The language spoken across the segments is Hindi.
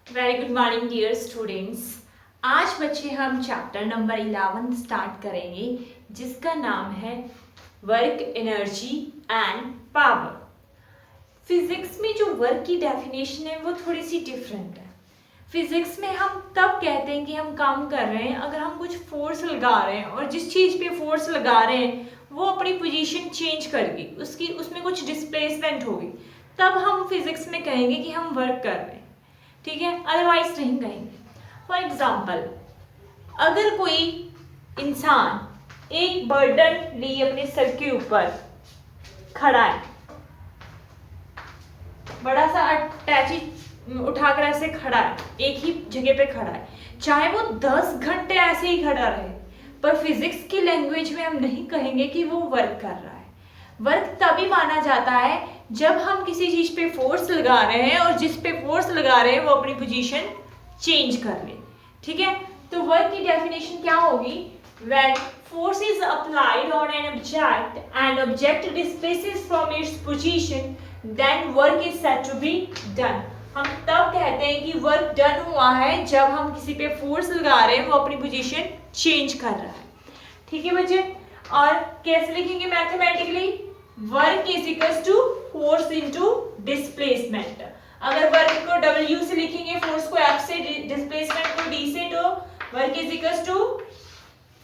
Very good morning dear students. आज बच्चे हम चैप्टर नंबर 11 स्टार्ट करेंगे जिसका नाम है work energy and power. Physics में जो वर्क की डेफिनेशन है वो थोड़ी सी डिफरेंट है। फिजिक्स में हम तब कहते हैं कि हम काम कर रहे हैं अगर हम कुछ फोर्स लगा रहे हैं और जिस चीज़ पे फोर्स लगा रहे हैं वो अपनी पोजीशन चेंज करगी, उसमें कुछ डिस्प्लेसमेंट होगी, तब हम फिजिक्स में कहेंगे कि हम वर्क कर रहे हैं। ठीक है, अदरवाइज नहीं कहेंगे। फॉर एग्जाम्पल, अगर कोई इंसान एक बर्डन लिए अपने सर के ऊपर खड़ा है, बड़ा सा अटैची उठाकर ऐसे खड़ा है, एक ही जगह पे खड़ा है, चाहे वो 10 घंटे ऐसे ही खड़ा रहे, पर फिजिक्स की लैंग्वेज में हम नहीं कहेंगे कि वो वर्क कर रहा है। वर्क तभी माना जाता है जब हम किसी चीज पे फोर्स लगा रहे हैं और जिस पे फोर्स लगा रहे हैं वो अपनी पोजीशन चेंज कर ले। ठीक है, तो वर्क की डेफिनेशन क्या होगी? When force is applied on an object and object displaces from its position then work is said to be done. हम तब कहते हैं कि वर्क डन हुआ है जब हम किसी पे फोर्स लगा रहे हैं, वो अपनी पोजीशन चेंज कर रहा है। ठीक है बच्चे, और कैसे लिखेंगे mathematically? Work is equal to force into displacement. अगर वर्क को W से लिखेंगे, फोर्स को F से, डिस्प्लेसमेंट को D से, तो work is equal to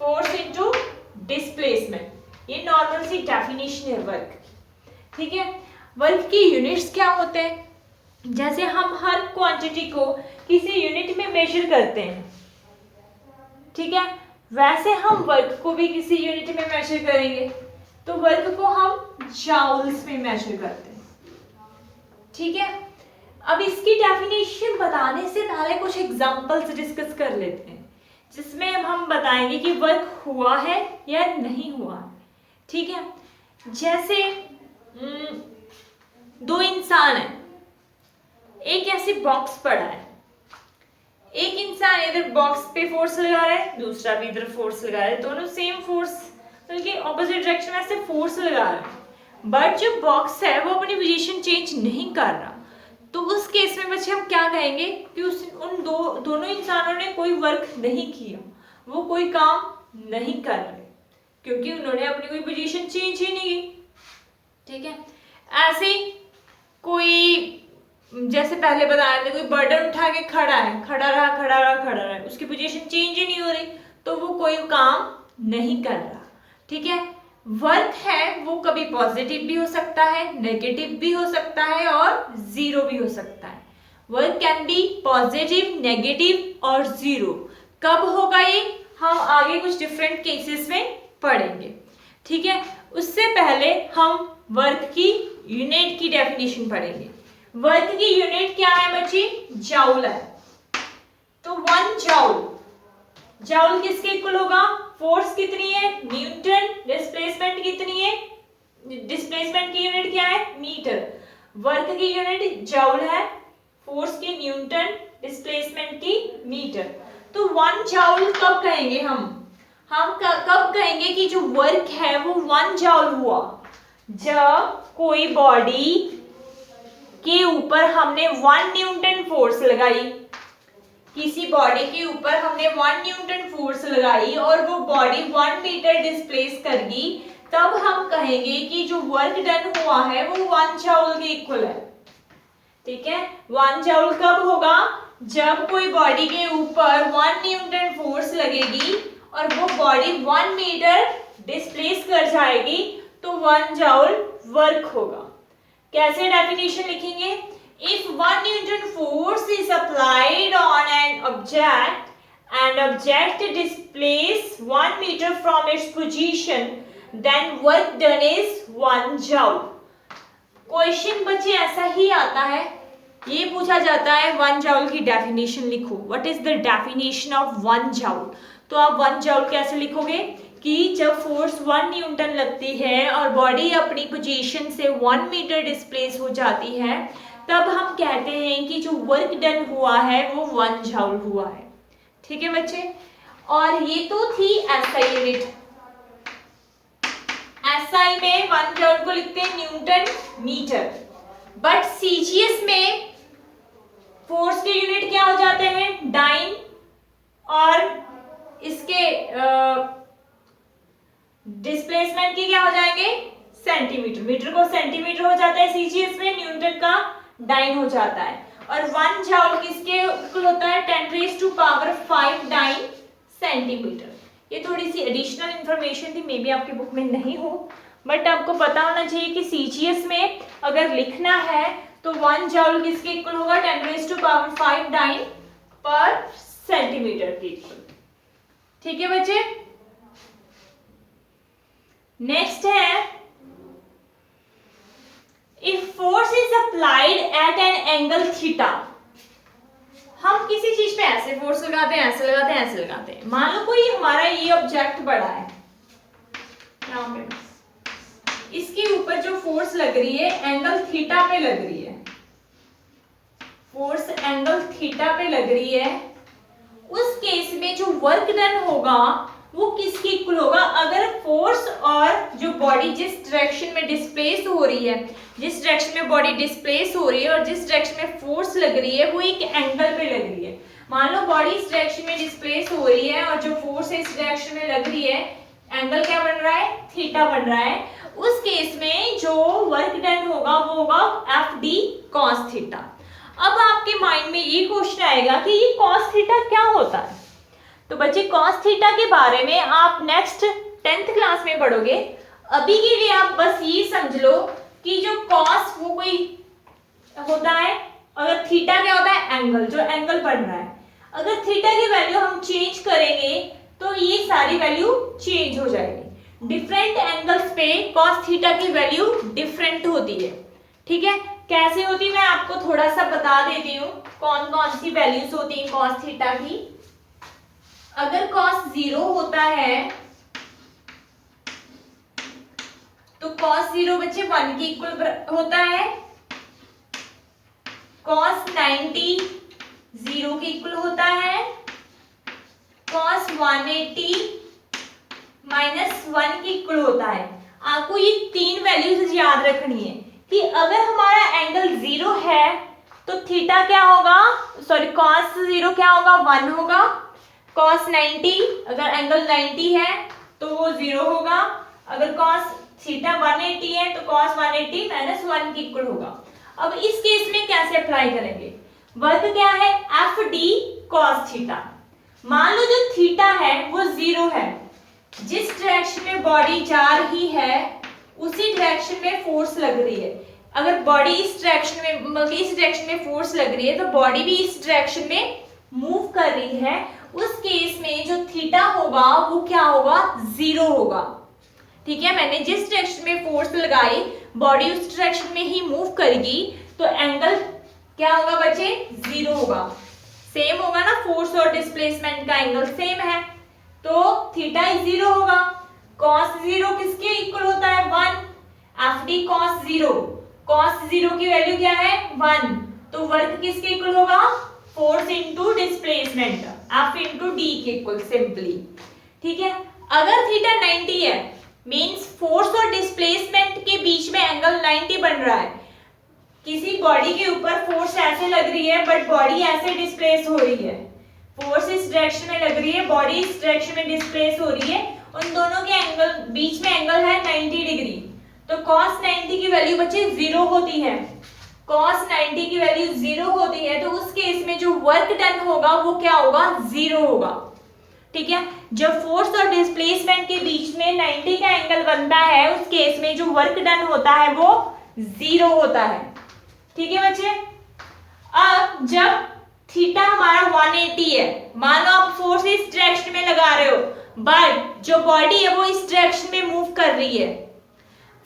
force into displacement. ये नॉर्मल सी डेफिनेशन है वर्क। ठीक है, वर्क की यूनिट्स क्या होते हैं? जैसे हम हर क्वांटिटी को किसी यूनिट में मेजर करते हैं, ठीक है, वैसे हम वर्क को भी किसी यूनिट में मेजर करेंगे, तो वर्क को हम जाउल्स में मेजर करते हैं। ठीक है, अब इसकी डेफिनेशन बताने से पहले कुछ एग्जांपल्स डिस्कस कर लेते हैं जिसमें हम बताएंगे कि वर्क हुआ है या नहीं हुआ है। ठीक है, जैसे दो इंसान हैं, एक ऐसे बॉक्स पड़ा है, एक इंसान इधर बॉक्स पे फोर्स लगा रहा है, दूसरा भी इधर फोर्स लगा रहा है, दोनों सेम फोर्स बल्कि ऑपोजिट डायरेक्शन में ऐसे फोर्स लगा रहा है, बट जो बॉक्स है वो अपनी पोजीशन चेंज नहीं कर रहा। तो उस केस में बच्चे हम क्या कहेंगे कि उन दोनों इंसानों ने कोई वर्क नहीं किया, वो कोई काम नहीं कर रहे क्योंकि उन्होंने अपनी कोई पोजीशन चेंज ही नहीं की। ठीक है, ऐसे कोई, जैसे पहले बताया था, कोई बर्डन उठा के खड़ा है, खड़ा रहा, उसकी पोजीशन चेंज ही नहीं हो रही, तो वो कोई काम नहीं कर रहा। ठीक है, वर्क है वो कभी पॉजिटिव भी हो सकता है, नेगेटिव भी हो सकता है और जीरो भी हो सकता है। Work can be positive, negative और जीरो। कब होगा ये हम आगे कुछ डिफरेंट केसेस में पढ़ेंगे। ठीक है, उससे पहले हम वर्क की यूनिट की डेफिनेशन पढ़ेंगे। वर्क की यूनिट क्या है बच्ची? जाउल है। तो 1 जाउल, जाउल किसके इक्वल होगा? फोर्स कितनी है? न्यूटन। डिस्प्लेसमेंट कितनी है? डिस्प्लेसमेंट की यूनिट क्या है? मीटर। वर्क की यूनिट जाउल है, फोर्स की न्यूटन, डिस्प्लेसमेंट की मीटर। तो 1 जाउल कब कहेंगे हम कब कहेंगे कि जो वर्क है वो 1 जाउल हुआ? जब कोई बॉडी के ऊपर हमने 1 न्यूटन फोर्स लगाई, किसी बॉडी के ऊपर हमने 1 न्यूटन फोर्स लगाई और वो बॉडी 1 मीटर डिस्प्लेस करगी, तब हम कहेंगे कि जो वर्क डन हुआ है वो 1 जाउल के इक्वल है। ठीक है, 1 जाउल कब होगा? जब कोई बॉडी के ऊपर 1 न्यूटन फोर्स लगेगी और वो बॉडी 1 मीटर डिस्प्लेस कर जाएगी, तो 1 जाउल वर्क होगा। कैसे डेफिनेशन लिखेंगे? If 1 Newton force is applied on an object and object displaces 1 meter from its position, then work done is 1 joule. Question बच्चे ऐसा ही आता है, ये पूछा जाता है 1 joule की डेफिनेशन लिखो। What is the definition of 1 joule? तो आप 1 joule कैसे लिखोगे कि जब फोर्स 1 न्यूटन लगती है और बॉडी अपनी पोजीशन से 1 मीटर डिस्प्लेस हो जाती है, तब हम कहते हैं कि जो वर्क डन हुआ है वो 1 जाउल हुआ है। ठीक है बच्चे, और ये तो थी एसआई यूनिट। एसआई में 1 जाउल को लिखते हैं न्यूटन मीटर, बट सीजीएस में फोर्स के यूनिट क्या हो जाते हैं, डाइन, और इसके डिस्प्लेसमेंट के क्या हो जाएंगे, सेंटीमीटर। मीटर को सेंटीमीटर हो जाता है सीजीएस में, न्यूटन का डाइन हो जाता है। और 1 जूल किसके इक्वल होता है, 10⁵ डाइन सेंटीमीटर। ये थोड़ी सी एडिशनल इंफॉर्मेशन थी, मे बी आपकी बुक में नहीं हो, बट आपको पता होना चाहिए कि सीजीएस में अगर लिखना है तो 1 जूल किसके इक्वल होगा, 10⁵ डाइन पर सेंटीमीटर के इक्वल। ठीक है बच्चे। नेक्स्ट है, if force is applied at an angle theta. हम किसी चीज पे ऐसे फोर्स लगाते हैं, ऐसे लगाते हैं, ऐसे लगाते हैं। मान लो कोई हमारा ये ऑब्जेक्ट बड़ा है, यहाँ पे इसके ऊपर जो फोर्स लग रही है एंगल थीटा पे लग रही है, फोर्स एंगल थीटा पे लग रही है, उस केस में जो वर्क डन होगा वो किसके इक्वल होगा, अगर फोर्स और जो बॉडी जिस डायरेक्शन में डिस्प्लेस हो रही है, जिस डायरेक्शन में बॉडी डिस्प्लेस हो रही है और जिस डायरेक्शन में फोर्स लग रही है वो एक एंगल पे लग रही है। मान लो बॉडी इस डायरेक्शन में डिस्प्लेस हो रही है और जो फोर्स इस डायरेक्शन में लग रही है, एंगल क्या बन रहा है, थीटा बन रहा है। उस केस में जो वर्क डन होगा वो होगा एफ डी कॉस थीटा। अब आपके माइंड में ये क्वेश्चन आएगा कि ये कॉस थीटा क्या होता है। तो बच्चे कॉस थीटा के बारे में आप नेक्स्ट 10th क्लास में पढ़ोगे। अभी के लिए आप बस ये समझ लो कि जो कॉस वो कोई होता है, अगर थीटा क्या होता है, एंगल, जो एंगल बन रहा है। अगर थीटा की वैल्यू हम चेंज करेंगे तो ये सारी वैल्यू चेंज हो जाएगी। डिफरेंट एंगल्स पे कॉस थीटा की वैल्यू डिफरेंट होती है। ठीक है, कैसे होती है मैं आपको थोड़ा सा बता देती हूँ कौन कौन सी वैल्यूज होती है कॉस थीटा की। अगर कॉस 0 होता है तो कॉस 0 बच्चे 1 के इक्वल होता है। कॉस 90 0 के इक्वल होता है। कॉस 180 -1 के इक्वल होता है। आपको ये 3 वैल्यूज याद रखनी है कि अगर हमारा एंगल 0 है तो थीटा क्या होगा, सॉरी कॉस 0 क्या होगा, 1 होगा। कॉस 90 अगर एंगल 90 है तो वो 0 होगा। अगर कॉस थीटा 180 है तो कॉस 180 -1 के इक्वल होगा। अब इस केस में कैसे अप्लाई करेंगे, वर्क क्या है, एफ डी कॉस थीटा। मान लो जो थीटा है वो 0 है, जिस डायरेक्शन में बॉडी जा रही है उसी डायरेक्शन में फोर्स लग रही है। अगर बॉडी इस डायरेक्शन में फोर्स लग रही है तो बॉडी भी इस डायरेक्शन में मूव कर रही है। उस केस में जो थीटा होगा वो क्या होगा, 0 होगा। ठीक है, मैंने जिस डायरेक्शन में फोर्स लगाई बॉडी उस डायरेक्शन में ही मूव करेगी तो एंगल क्या होगा बच्चे, 0 होगा। सेम होगा ना, फोर्स और डिस्प्लेसमेंट का एंगल सेम है तो थीटा 0 होगा। कॉस 0 किसके इक्वल होता है, 1। एफ डी कॉस 0, कॉस 0 की वैल्यू क्या है, 1। तो वर्क किसके इक्वल होगा, force into displacement, F into D के इक्वल सिंपली। ठीक है, अगर थीटा 90 है मींस फोर्स और डिस्प्लेसमेंट के बीच में एंगल 90 बन रहा है। किसी बॉडी के ऊपर फोर्स ऐसे लग रही है बट बॉडी ऐसे डिस्प्लेस हो रही है। फोर्स इस डायरेक्शन में लग रही है, बॉडी इस डायरेक्शन में डिस्प्लेस हो रही है, उन दोनों के एंगल बीच में एंगल है 90 डिग्री। तो cos 90 की वैल्यू बच्चे 0 होती है। cos 90 की वैल्यू 0 होती है तो उस केस में जो वर्क डन होगा वो क्या होगा, 0 होगा। ठीक है, जब फोर्स और डिस्प्लेसमेंट के बीच में 90 का एंगल बनता है उस केस में जो वर्क डन होता है वो 0 होता है। ठीक है बच्चे, अब जब थीटा हमारा 180 है, मान लो आप फोर्स इस डायरेक्शन में लगा रहे हो बट जो बॉडी है वो इस डायरेक्शन में मूव कर रही है।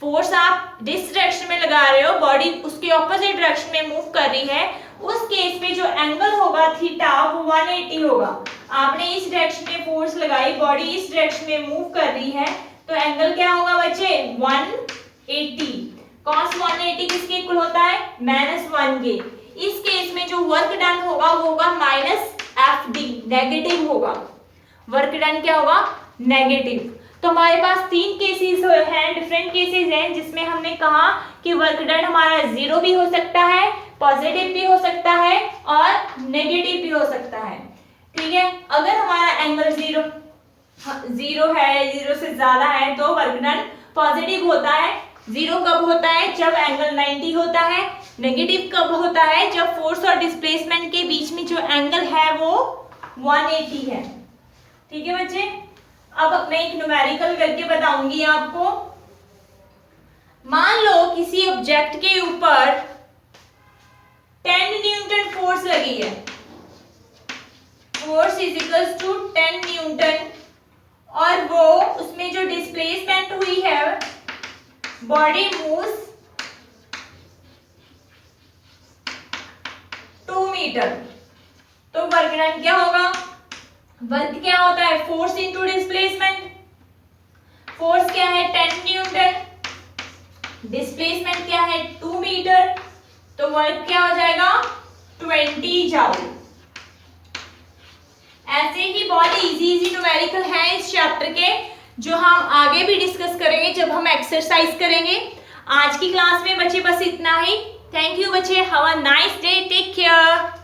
फोर्स आप जिस डायरेक्शन में लगा रहे हो बॉडी उसके ऑपोजिट डायरेक्शन में मूव कर रही है, उस केस में जो एंगल होगा थीटा वो 180 होगा। आपने इस डायरेक्शन में फोर्स लगाई, बॉडी इस डायरेक्शन में मूव कर रही है तो एंगल क्या होगा बच्चे, 180। cos 180 किसके इक्वल होता है, -1 के। इस केस में जो वर्क डन होगा वो होगा -FD, नेगेटिव होगा। वर्क डन क्या होगा, नेगेटिव। तो हमारे पास 3 केसेस हैं, डिफरेंट केसेस हैं जिसमें हमने कहा कि वर्क डन हमारा 0 भी हो सकता है, पॉजिटिव भी हो सकता है और नेगेटिव भी हो सकता है, ठीक है। अगर हमारा एंगल जीरो है, जीरो से ज्यादा है तो वर्क डन पॉजिटिव होता है। जीरो कब होता है? जब एंगल 90 होता है। नेगेटिव कब होता है? जब फोर्स और डिस्प्लेसमेंट के बीच में जो एंगल है वो 180 है, ठीक है बच्चे। अब मैं एक न्यूमेरिकल करके बताऊंगी आपको। मान लो किसी ऑब्जेक्ट के ऊपर 10 न्यूटन फोर्स लगी है, force is equals to 10 newton, और वो उसमें जो डिस्प्लेसमेंट हुई है, बॉडी मूव्स 2 मीटर, तो वर्क डन क्या होगा? वर्क क्या होता है? Force into displacement. फोर्स क्या है? 10 न्यूटन, डिस्प्लेसमेंट क्या है? 2 मीटर, तो वर्क क्या हो जाएगा? 20 जूल। ऐसे ही बहुत इजी न्यूमेरिकल है इस चैप्टर के, जो हम आगे भी डिस्कस करेंगे जब हम एक्सरसाइज करेंगे। आज की क्लास में बच्चे बस इतना ही। थैंक यू बच्चे, have a nice day, take care.